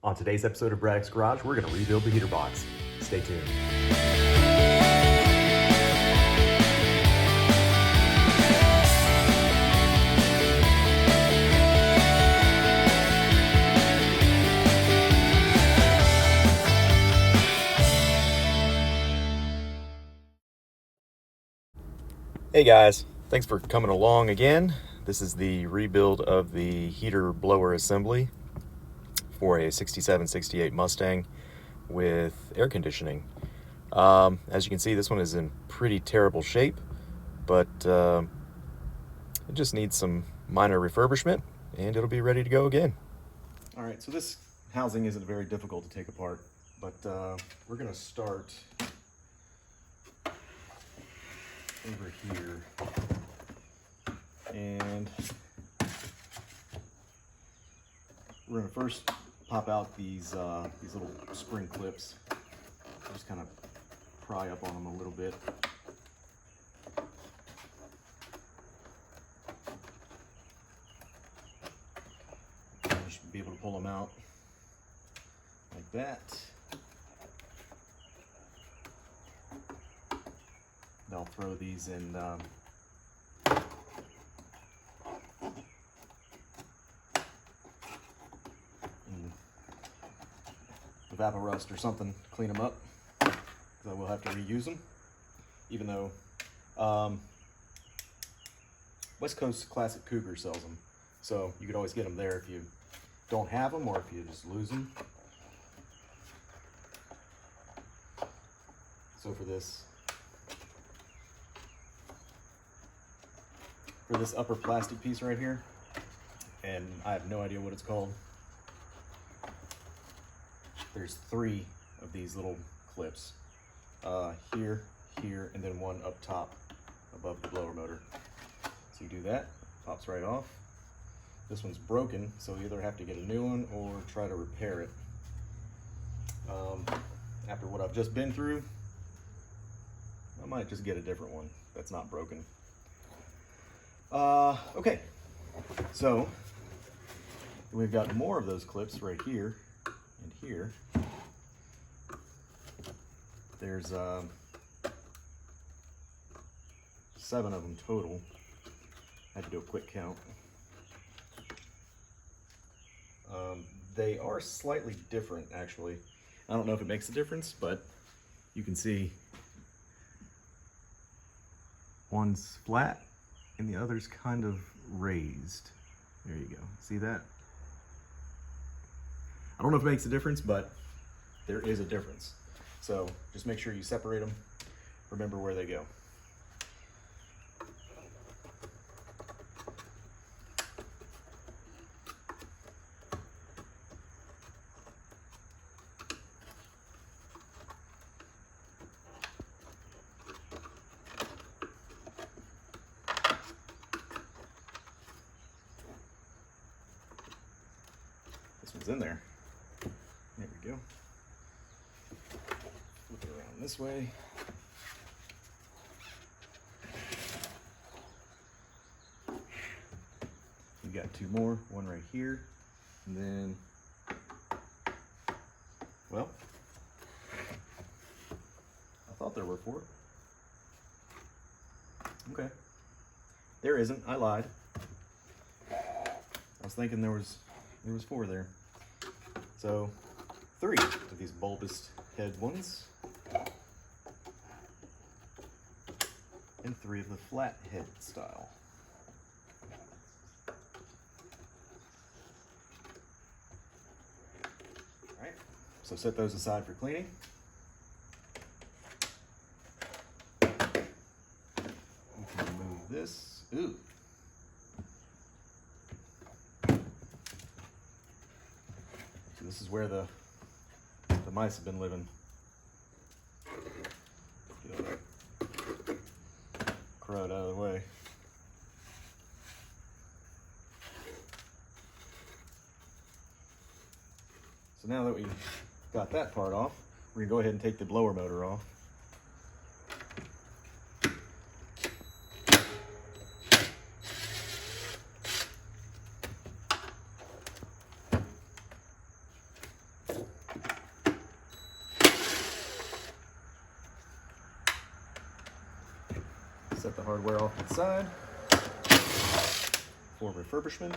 On today's episode of Braddock's Garage, we're going to rebuild the heater box. Stay tuned. Hey guys, thanks for coming along again. This is the rebuild of the heater blower assembly for a 67-68 Mustang with air conditioning. As you can see, this one is in pretty terrible shape, but it just needs some minor refurbishment and it'll be ready to go again. All right, so this housing isn't very difficult to take apart, but we're gonna start over here, and we're gonna first pop out these little spring clips. Just kind of pry up on them a little bit. You should be able to pull them out like that. I'll throw these in Evaporust or something to clean them up, because I will have to reuse them, even though West Coast Classic Cougar sells them, so you could always get them there if you don't have them or if you just lose them. So for this upper plastic piece right here, and I have no idea what it's called, there's 3 of these little clips, here, here, and then one up top above the blower motor. So you do that, pops right off. This one's broken, so you either have to get a new one or try to repair it. After what I've just been through, I might just get a different one that's not broken. Okay, so we've got more of those clips right here and here. There's 7 of them total. I had to do a quick count. They are slightly different, actually. I don't know if it makes a difference, but you can see one's flat and the other's kind of raised. There you go. See that? I don't know if it makes a difference, but there is a difference. So just make sure you separate them. Remember where they go. This one's in there. There we go. Flip it around this way. We got 2 more, one right here, and then, well, I thought there were 4. Okay, there isn't. I lied. I was thinking there was 4 there. So 3 of these bulbous head ones, and 3 of the flat head style. All right, so set those aside for cleaning. We can remove this. Ooh. This is where the mice have been living. Get all that crud out of the way. So now that we got that part off, we're gonna go ahead and take the blower motor off. set the hardware off to the side for refurbishment.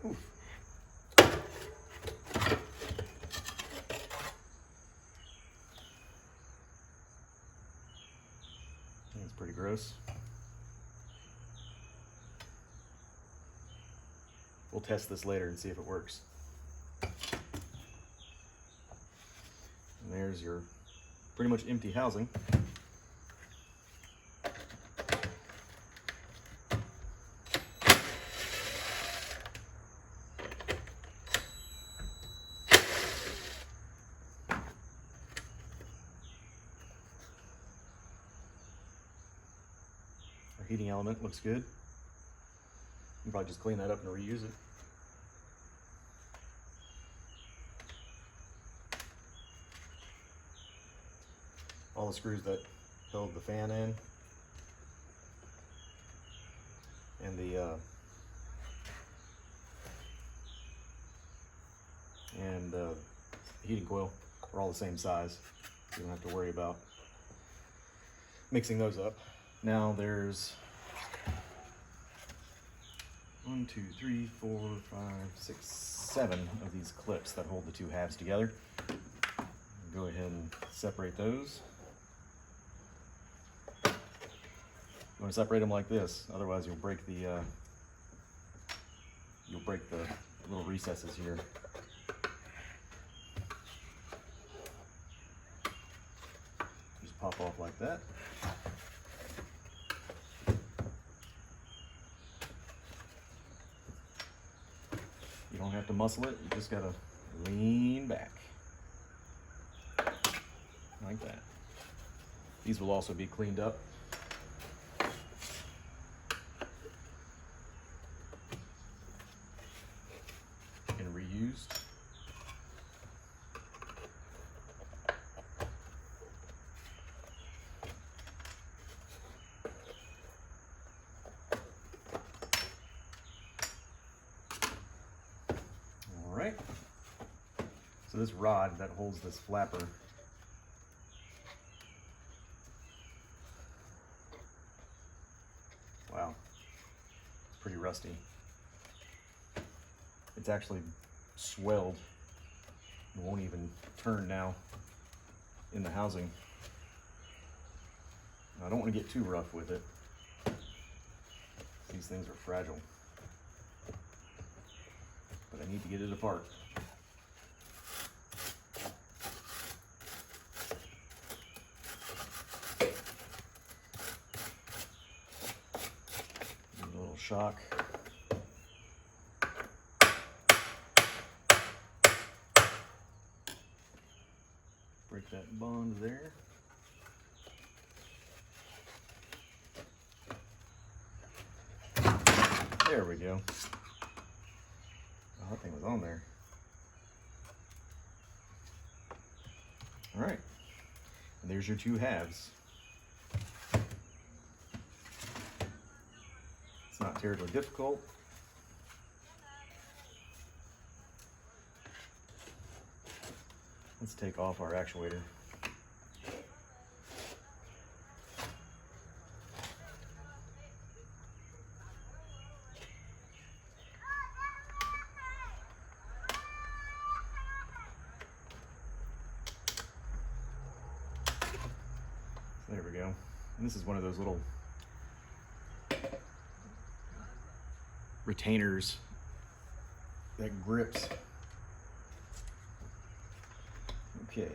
Oof. That's pretty gross. We'll test this later and see if it works. And there's your pretty much empty housing. Our heating element looks good. You can probably just clean that up and reuse it. All the screws that held the fan in and the heating coil are all the same size, so you don't have to worry about mixing those up. Now there's 1, 2, 3, 4, 5, 6, 7 of these clips that hold the two halves together. Go ahead and separate those. You want to separate them like this, otherwise you'll break the little recesses here. Just pop off like that. You don't have to muscle it, you just gotta lean back. Like that. These will also be cleaned up. And reused. All right. So this rod that holds this flapper wow, it's pretty rusty. It's actually swelled. It won't even turn now in the housing. Now, I don't want to get too rough with it. These things are fragile. But I need to get it apart. A little shock. Break that bond there. There we go. Oh, that thing was on there. All right, and there's your two halves. It's not terribly difficult. Let's take off our actuator. There we go. And this is one of those little retainers that grips. Okay.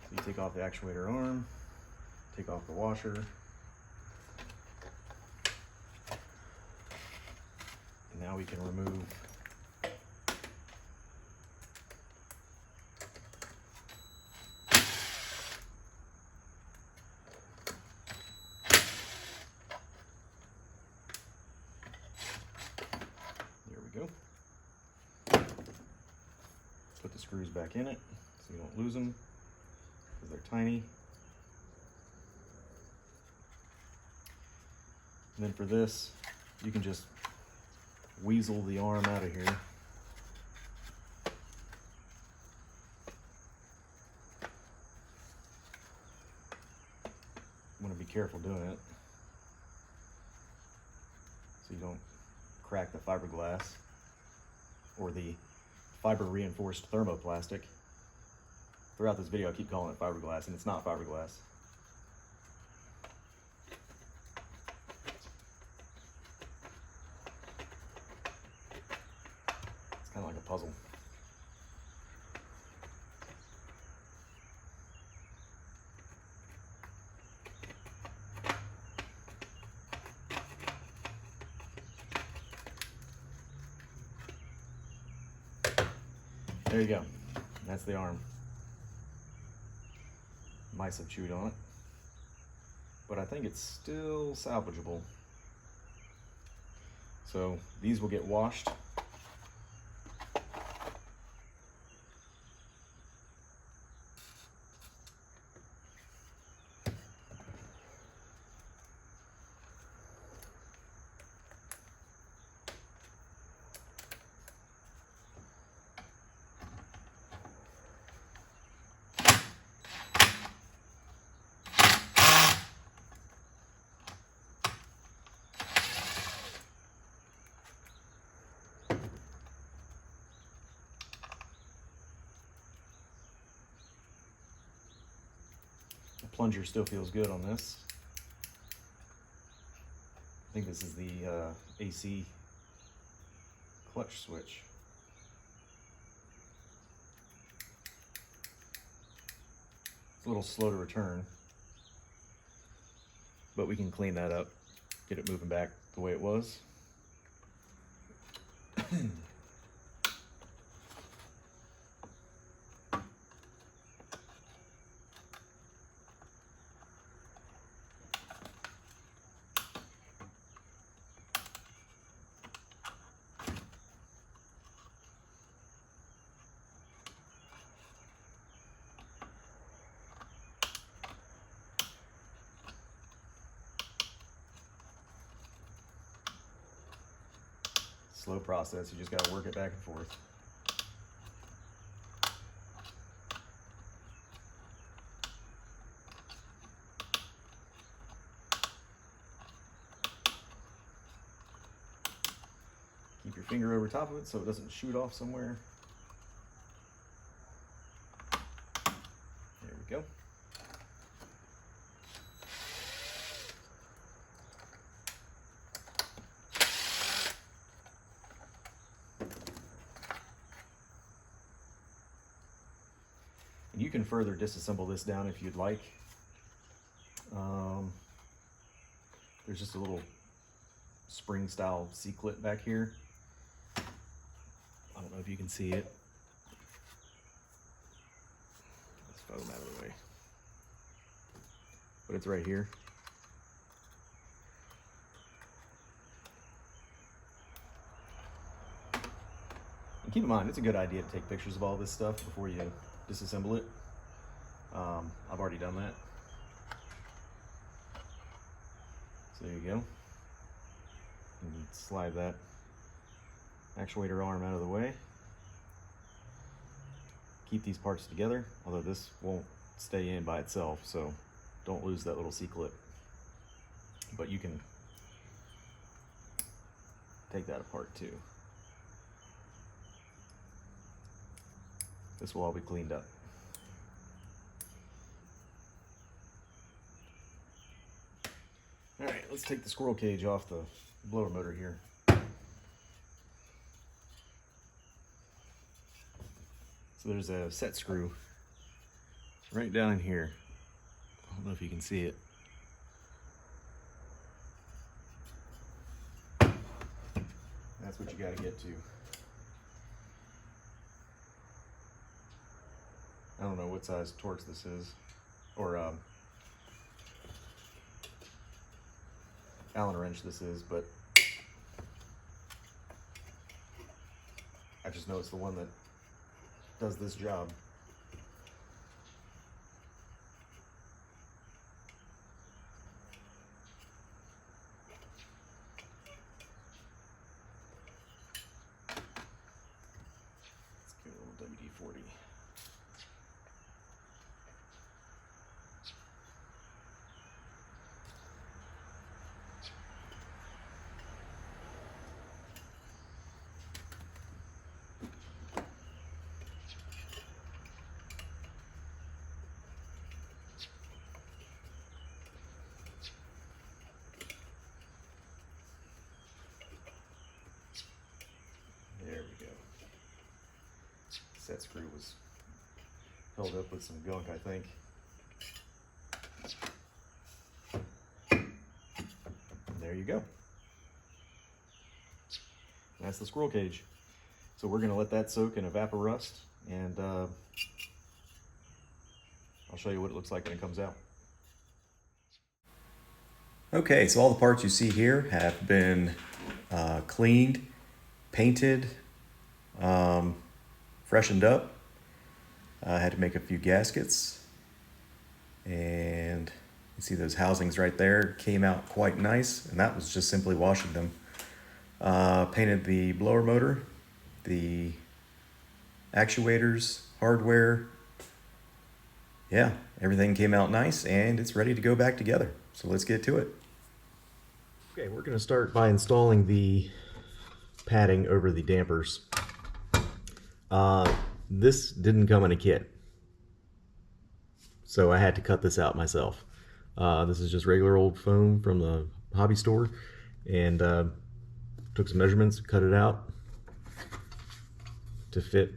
So you take off the actuator arm, take off the washer, and now we can remove go. Put the screws back in it so you don't lose them because they're tiny. And then for this, you can just weasel the arm out of here. I'm going to be careful doing it so you don't crack the fiberglass or the fiber reinforced thermoplastic. Throughout this video I keep calling it fiberglass, and it's not fiberglass. It's kind of like a puzzle. There you go. That's the arm. Mice have chewed on it, but I think it's still salvageable. So these will get washed. The plunger still feels good on this. I think this is the AC clutch switch. It's a little slow to return, but we can clean that up, get it moving back the way it was. Slow process, you just gotta work it back and forth. Keep your finger over top of it so it doesn't shoot off somewhere. There we go. And you can further disassemble this down if you'd like. There's just a little spring style C-clip back here. I don't know if you can see it. Let's foam out of the way. But it's right here. And keep in mind, it's a good idea to take pictures of all this stuff before you disassemble it. I've already done that. So there you go. And slide that actuator arm out of the way. Keep these parts together, although this won't stay in by itself, so don't lose that little C-clip. But you can take that apart too. This will all be cleaned up. All right, let's take the squirrel cage off the blower motor here. So there's a set screw right down in here. I don't know if you can see it. That's what you got to get to. I don't know what size Torx this is, or Allen wrench this is, but I just know it's the one that does this job. That screw was held up with some gunk, I think. And there you go. That's the squirrel cage. So we're gonna let that soak in evaporust, and I'll show you what it looks like when it comes out. Okay, so all the parts you see here have been cleaned, painted, freshened up. I had to make a few gaskets, and you see those housings right there came out quite nice, and that was just simply washing them. Painted the blower motor, the actuators, hardware. Yeah, everything came out nice, and it's ready to go back together. So let's get to it. Okay, we're going to start by installing the padding over the dampers. This didn't come in a kit, so I had to cut this out myself. This is just regular old foam from the hobby store, and took some measurements, cut it out to fit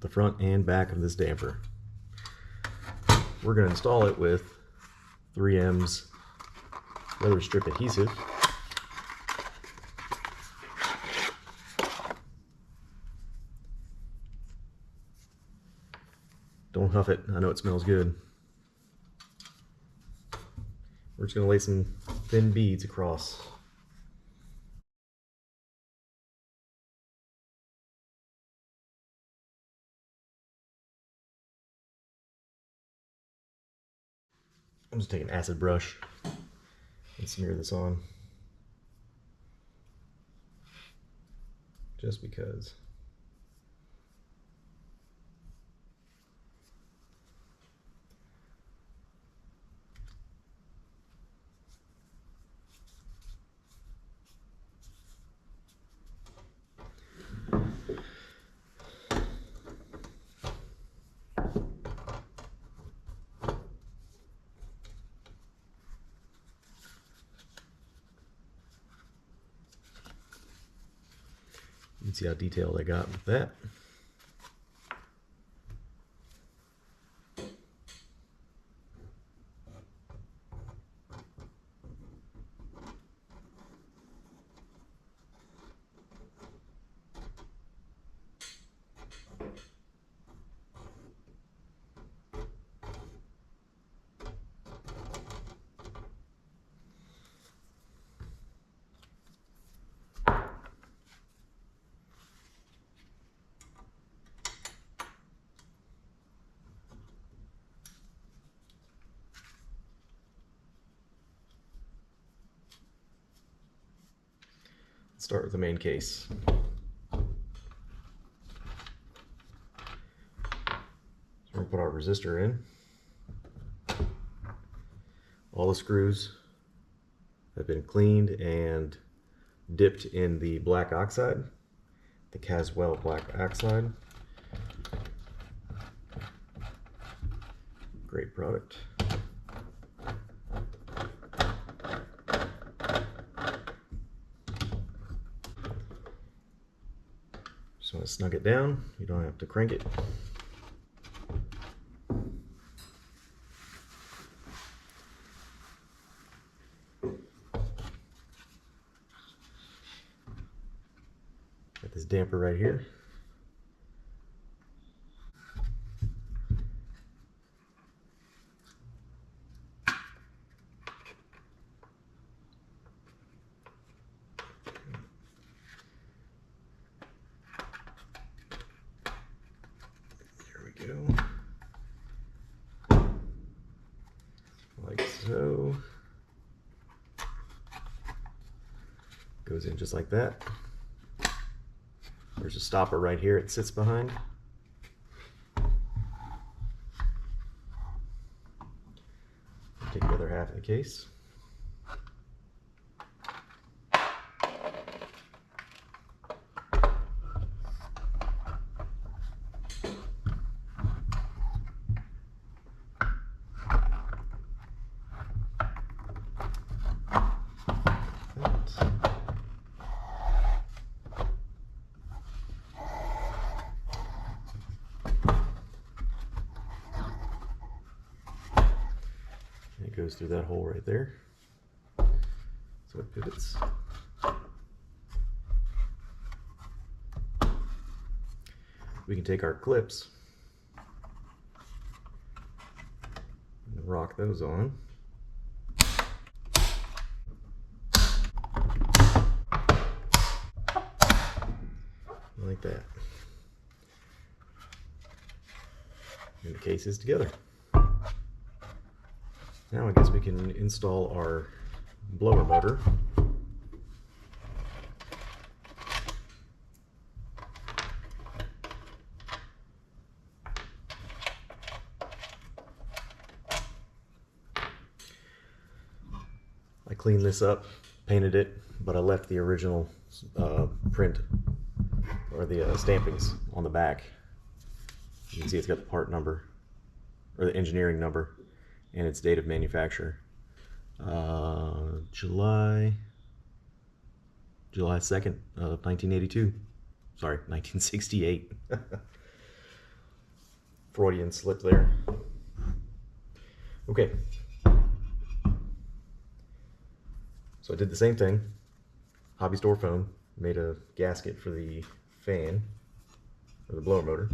the front and back of this damper. We're going to install it with 3M's leather strip adhesive. Don't huff it, I know it smells good. We're just going to lay some thin beads across. I'm just taking an acid brush and smear this on, just because. You can see how detailed I got with that. Start with the main case. So we're going to put our resistor in. All the screws have been cleaned and dipped in the black oxide, the Caswell black oxide. Great product. Just want to snug it down. You don't have to crank it. Got this damper right here. Go. Like so. Goes in just like that. There's a stopper right here it sits behind. Take the other half of the case. goes through that hole right there. So it pivots. We can take our clips and rock those on. Like that. And the case is together. Now I guess we can install our blower motor. I cleaned this up, painted it, but I left the original print or the stampings on the back. You can see it's got the part number or the engineering number and its date of manufacture. July 2nd of 1982. Sorry, 1968. Freudian slip there. Okay. So I did the same thing. Hobby store foam. Made a gasket for the fan, or the blower motor.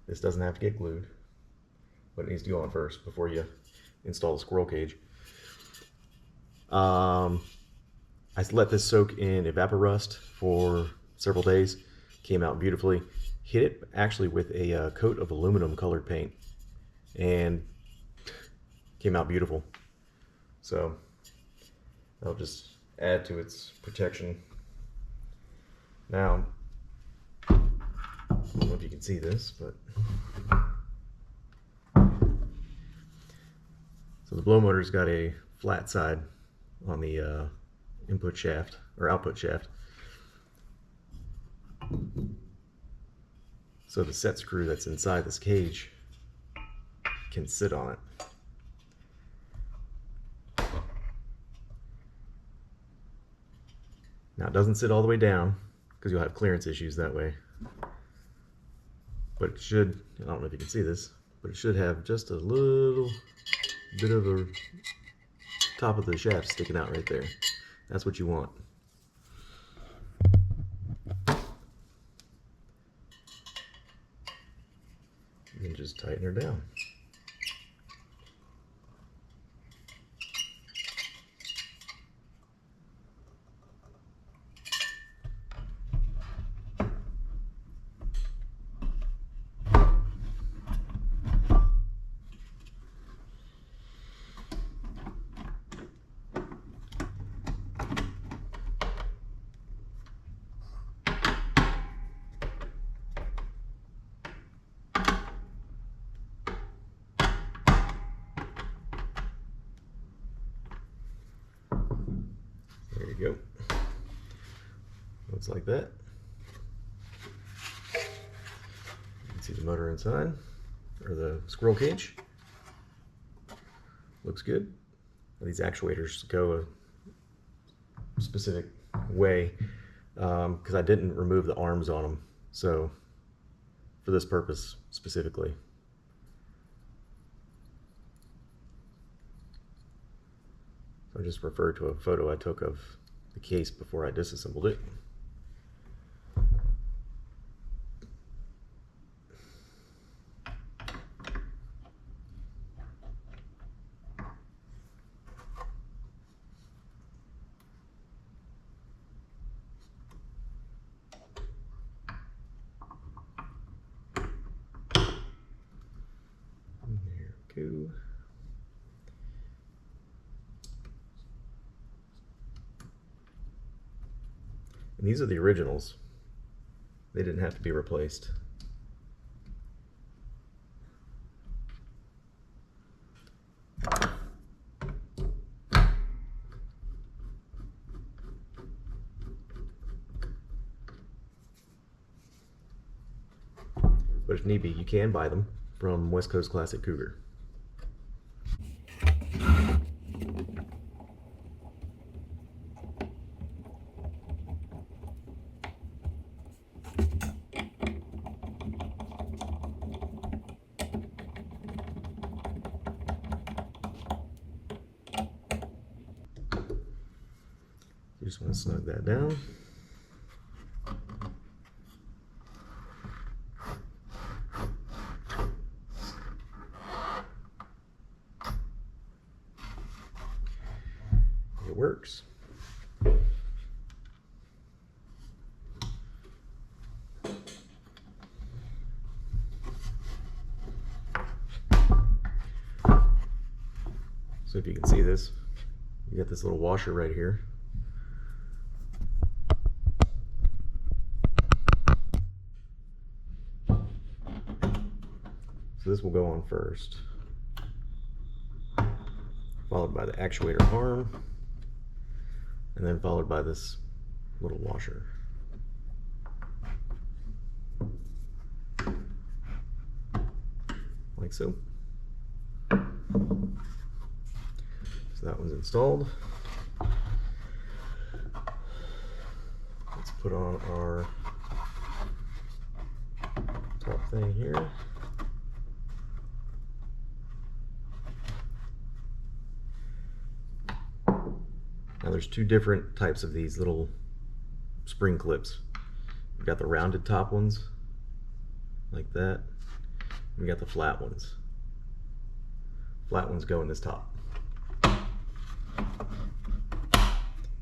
This doesn't have to get glued, but it needs to go on first before you install the squirrel cage. I let this soak in evaporust for several days. Came out beautifully. Hit it actually with a coat of aluminum colored paint and came out beautiful. So that'll just add to its protection. Now, I don't know if you can see this, but so the blow motor's got a flat side on the input shaft or output shaft. So the set screw that's inside this cage can sit on it. Now it doesn't sit all the way down because you'll have clearance issues that way. But it should, I don't know if you can see this, but it should have just a little bit of the top of the shaft sticking out right there. That's what you want. You can just tighten her down. There you go. Looks like that. You can see the motor inside, or the squirrel cage. Looks good. These actuators go a specific way because I didn't remove the arms on them. So for this purpose specifically. So I just referred to a photo I took of the case before I disassembled it. There we go. And these are the originals. They didn't have to be replaced. But if need be, you can buy them from West Coast Classic Cougar. Just want to snug that down. It works. So if you can see this, you got this little washer right here. So this will go on first, followed by the actuator arm, and then followed by this little washer. Like so. So that one's installed. Let's put on our top thing here. Now there's two different types of these little spring clips. We've got the rounded top ones, like that. We got the flat ones. Flat ones go in this top.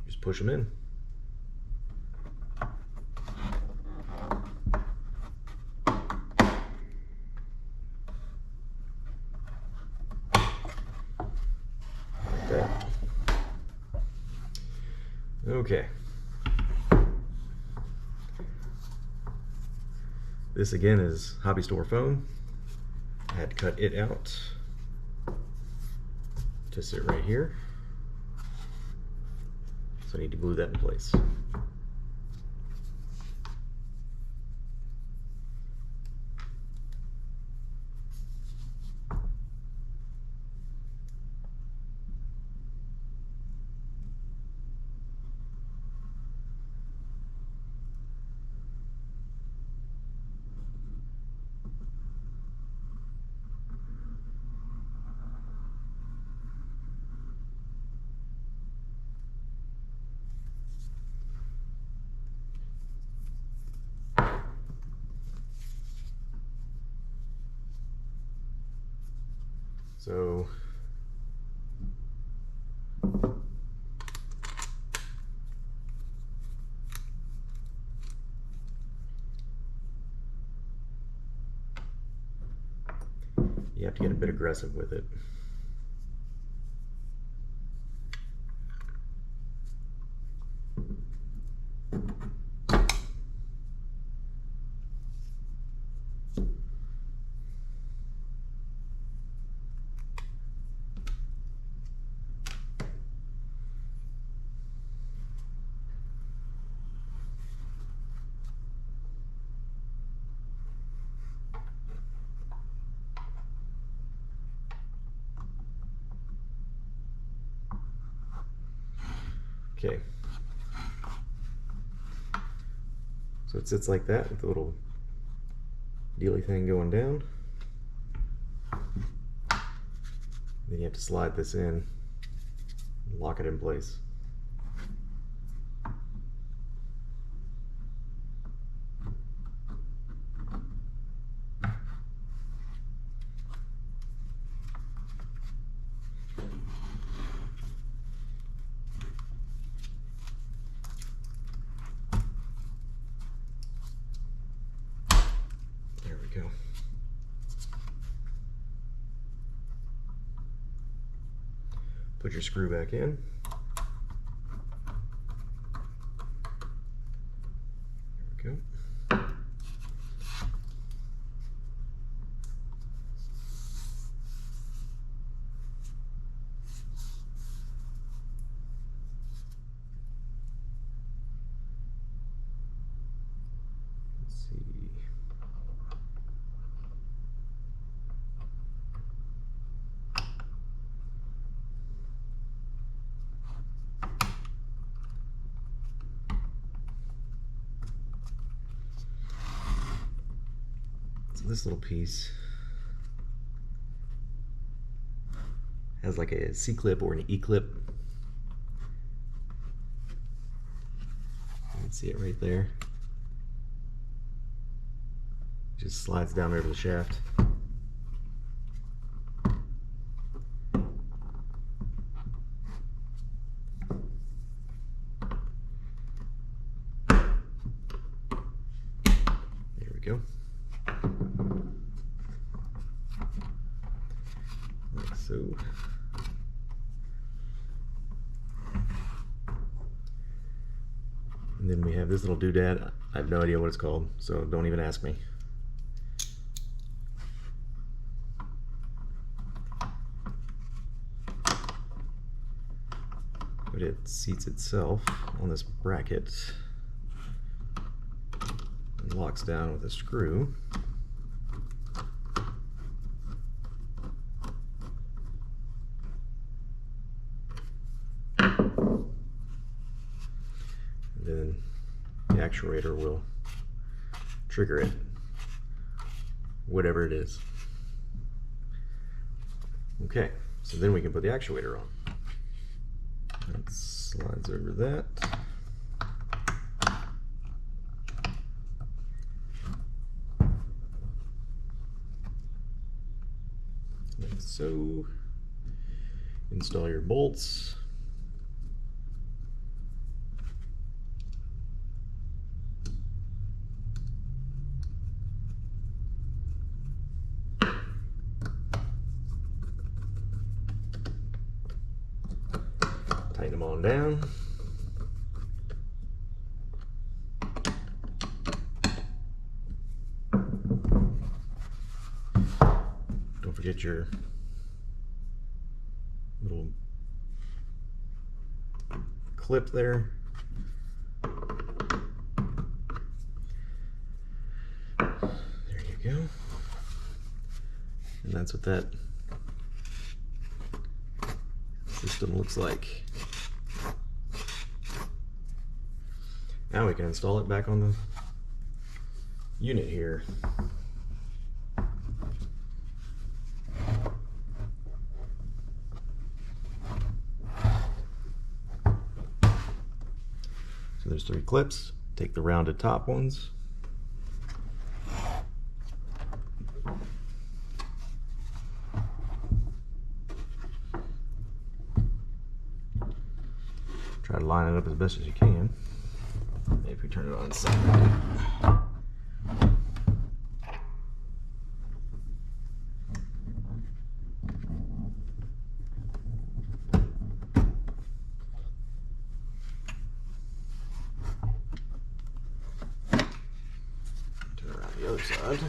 Just push them in. Like that. Okay. This again is hobby store foam. I had to cut it out to sit right here. So I need to glue that in place. So you have to get a bit aggressive with it. Okay, so it sits like that with the little dealy thing going down. Then you have to slide this in and lock it in place. Go. Put your screw back in. There we go. Let's see. This little piece has like a C-clip or an E-clip. See it right there? Just slides down over the shaft. There we go. Like so. And then we have this little doodad. I have no idea what it's called, so don't even ask me. But it seats itself on this bracket and locks down with a screw. And then the actuator will trigger it, whatever it is. Okay, so then we can put the actuator on. That slides over that. Like so. Install your bolts. Tighten them on down. Don't forget your little clip there. There you go. And that's what that system looks like. Now we can install it back on the unit here. So there's 3 clips. Take the rounded top ones. Try to line it up as best as you can. Maybe if we turn it on its side. Turn it around the other side.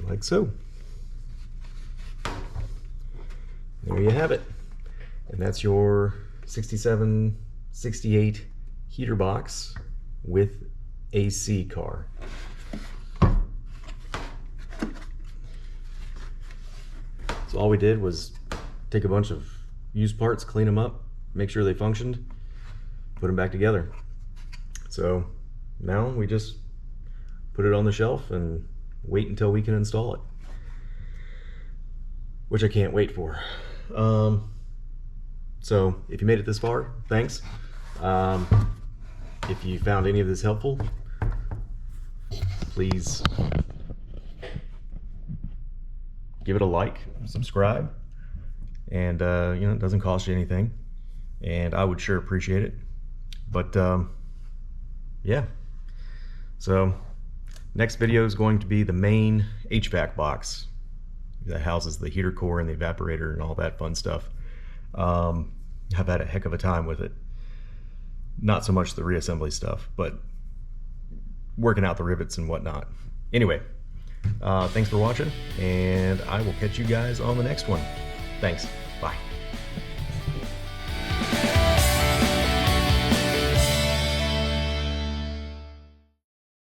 Like so. There you have it. And that's your 6768 heater box with AC car. So all we did was take a bunch of used parts, clean them up, make sure they functioned, put them back together. So now we just put it on the shelf and wait until we can install it, which I can't wait for. So if you made it this far, thanks. If you found any of this helpful, please give it a like, subscribe, and you know, it doesn't cost you anything, and I would sure appreciate it. But yeah, so next video is going to be the main HVAC box that houses the heater core and the evaporator and all that fun stuff. I've had a heck of a time with it. Not so much the reassembly stuff, but working out the rivets and whatnot. Anyway, thanks for watching, and I will catch you guys on the next one. Thanks. Bye.